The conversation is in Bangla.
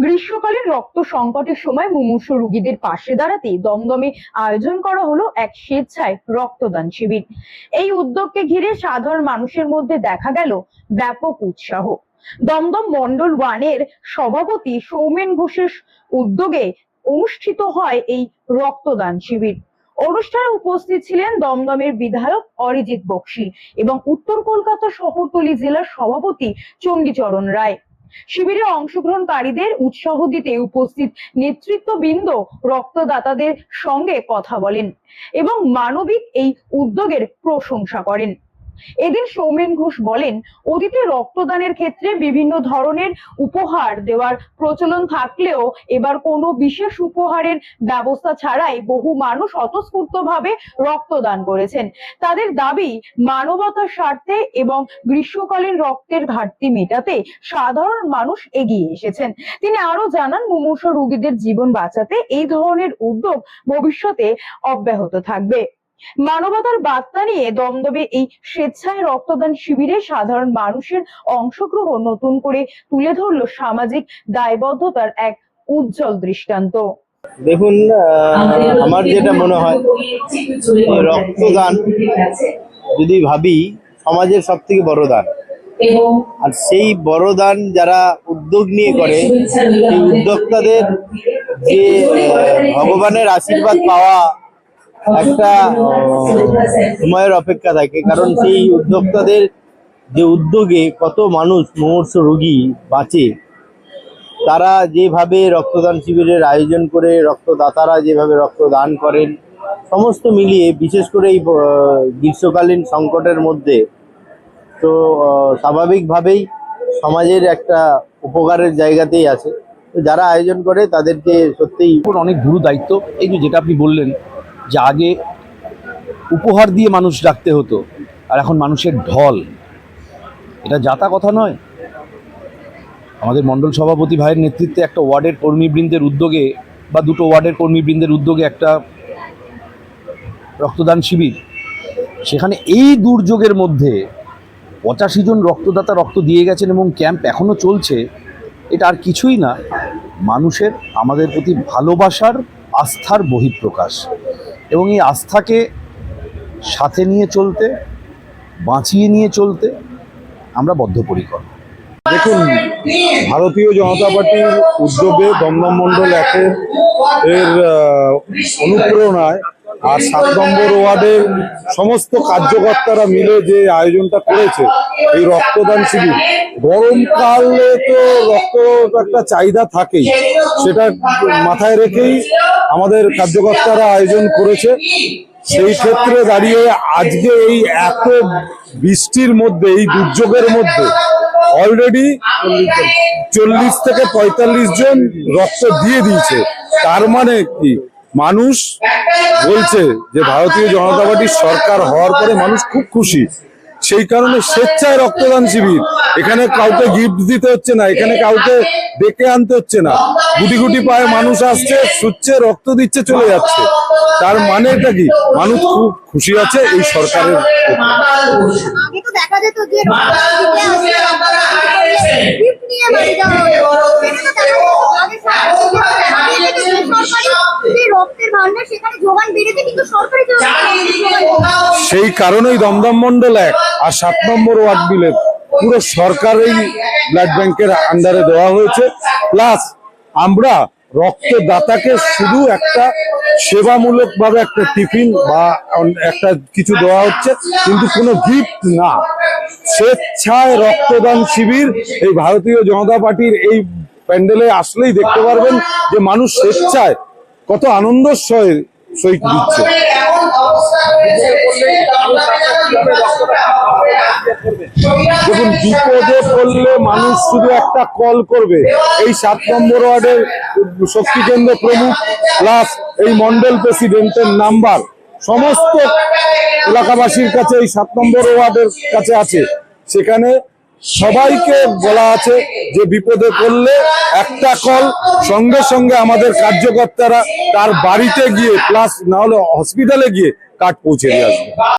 গ্রীষ্মকালীন রক্ত সংকটের সময় মুমূর্ষু রোগীদের পাশে দাঁড়াতে দমদমে আয়োজন করা হলো এক স্বেচ্ছায় রক্তদান শিবির। এই উদ্যোগকে ঘিরে সাধারণ মানুষের মধ্যে দেখা গেল ব্যাপক উৎসাহ। দমদম মন্ডল 1 এর সভাপতি সৌমেন ঘোষের উদ্যোগে অনুষ্ঠিত হয় এই রক্তদান শিবির। অনুষ্ঠানে উপস্থিত ছিলেন দমদমের বিধায়ক অরিজিৎ বক্সী এবং উত্তর কলকাতা শহরতলি জেলার সভাপতি চণ্ডীচরণ রায়। শিবিরে অংশগ্রহণকারীদের উৎসাহ দিতে উপস্থিত নেতৃত্ববৃন্দ রক্তদাতাদের সঙ্গে কথা বলেন এবং মানবিক এই উদ্যোগের প্রশংসা করেন। এদিন সৌমেন ঘোষ বলেন, অতীতে রক্তদানের ক্ষেত্রে বিভিন্ন ধরনের উপহার দেওয়ার প্রচলন থাকলেও এবার কোনো বিশেষ উপহারের ব্যবস্থা ছাড়াই বহু মানুষ স্বতঃস্ফূর্তভাবে রক্তদান করেছেন। তাদের দাবি, মানবতার স্বার্থে এবং গ্রীষ্মকালীন রক্তের ঘাটতি মেটাতে সাধারণ মানুষ এগিয়ে এসেছেন। তিনি আরো জানান, মুমূর্ষু রোগীদের জীবন বাঁচাতে এই ধরনের উদ্যোগ ভবিষ্যতে অব্যাহত থাকবে। মানবতার বার্তা নিয়ে দমদমে এই স্বেচ্ছায় রক্তদান শিবিরে সাধারণ মানুষের অংশগ্রহণ নতুন করে তুলে ধরল সামাজিক দায়বদ্ধতার এক উজ্জ্বল দৃষ্টান্ত। দেখুন, আমার যেটা মনে হয়, রক্তদান যদি ভাবি সমাজের সব থেকে বড় দান, আর সেই বড় দান যারা উদ্যোগ নিয়ে করে, সেই উদ্যোক্তাদের যে ভগবানের আশীর্বাদ পাওয়া একটা সময়ের অপেক্ষা থাকে। কারণ সেই উদ্যোক্তাদের যে উদ্যোগে কত মানুষ মুমূর্ষু রোগী বাঁচে, তারা যেভাবে রক্তদান শিবিরের আয়োজন করে, রক্তদাতারা যেভাবে রক্তদান করেন, সমস্ত মিলিয়ে বিশেষ করে এই গ্রীষ্মকালীন সংকটের মধ্যে তো স্বাভাবিকভাবেই সমাজের একটা উপকারের জায়গাতেই আছে। তো যারা আয়োজন করে তাদেরকে সত্যিই অনেক গুরু দায়িত্ব। এই যেটা আপনি বললেন যে আগে উপহার দিয়ে মানুষ ডাকতে হতো, আর এখন মানুষের ঢল, এটা যাতা কথা নয়। আমাদের মণ্ডল সভাপতি ভাইয়ের নেতৃত্বে একটা ওয়ার্ডের কর্মীবৃন্দের উদ্যোগে বা দুটো ওয়ার্ডের কর্মীবৃন্দের উদ্যোগে একটা রক্তদান শিবির, সেখানে এই দুর্যোগের মধ্যে 85 জন রক্তদাতা রক্ত দিয়ে গেছেন এবং ক্যাম্প এখনও চলছে। এটা আর কিছুই না, মানুষের আমাদের প্রতি ভালোবাসার, আস্থার বহিঃপ্রকাশ। এবং এই আস্থাকে সাথে নিয়ে চলতে, বাঁচিয়ে নিয়ে চলতে আমরা বদ্ধপরিকর। দেখুন, ভারতীয় জনতা পার্টির উদ্যোগে দমদম মন্ডল 1 এর অনুপ্রেরণায় আর 7 নম্বর ওয়ার্ডের সমস্ত কার্যকর্তারা মিলে যে আয়োজনটা করেছে, এই রক্তদান শিবির, গরমকালে তো রক্ত একটা চাহিদা থাকেই, সেটা মাথায় রেখেই আমাদের কার্যকর্তারা আয়োজন করেছে। সেই ক্ষেত্রে দাঁড়িয়ে আজকে এই এত বৃষ্টির মধ্যে, এই দুর্যোগের মধ্যে অলরেডি 40 থেকে 45 জন রক্ত দিয়ে দিয়েছে। তার মানে কি, মানুষ বলছে যে ভারতীয় জনতা পার্টির সরকার হওয়ার পরে মানুষ খুব খুশি। সেই কারণে স্বেচ্ছায় রক্তদান শিবির, এখানে কাউকে গিফট দিতে হচ্ছে না, এখানে কাউকে ডেকে আনতে হচ্ছে না, গুটি গুটি পায়ে মানুষ আসছে, ছুটছে, রক্ত দিচ্ছে, চলে যাচ্ছে। তার মানে এটা কি, মানুষ খুব খুশি আছে এই সরকারের। আগে তো দেখা যেত যে সেই কারণেই দমদম মন্ডল 1 আর 7 নম্বর ওয়ার্ড মিলে পুরো সরকারের ব্লাড ব্যাংকের আন্ডারে দেওয়া হয়েছে। প্লাস আমরা রক্তদাতাকে শুধু একটা সেবামূলক ভাবে একটা টিফিন বা একটা কিছু দেওয়া হচ্ছে, কিন্তু কোনো গিফট না। স্বেচ্ছায় রক্তদান শিবির এই ভারতীয় জনতা পার্টির এই প্যান্ডেলে আসলেই দেখতে পারবেন যে মানুষ স্বেচ্ছায় কত আনন্দ সহিত দিচ্ছে। দেখুন, বিপদে পড়লে মানুষ শুধু একটা কল করবে। এই 7 নম্বর ওয়ার্ডের শক্তিকেন্দ্র প্রমুখ প্লাস এই মন্ডল প্রেসিডেন্টের নাম্বার সমস্ত এলাকাবাসীর কাছে, এই 7 নম্বর ওয়ার্ডের কাছে আছে। সেখানে সবাইকে বলা আছে যে বিপদে পড়লে একটা কল, সঙ্গে সঙ্গে আমাদের কার্যকর্তারা তার বাড়িতে গিয়ে, প্লাস না হলে হসপিটালে গিয়ে কার্ড পৌঁছে দিয়ে আসবে।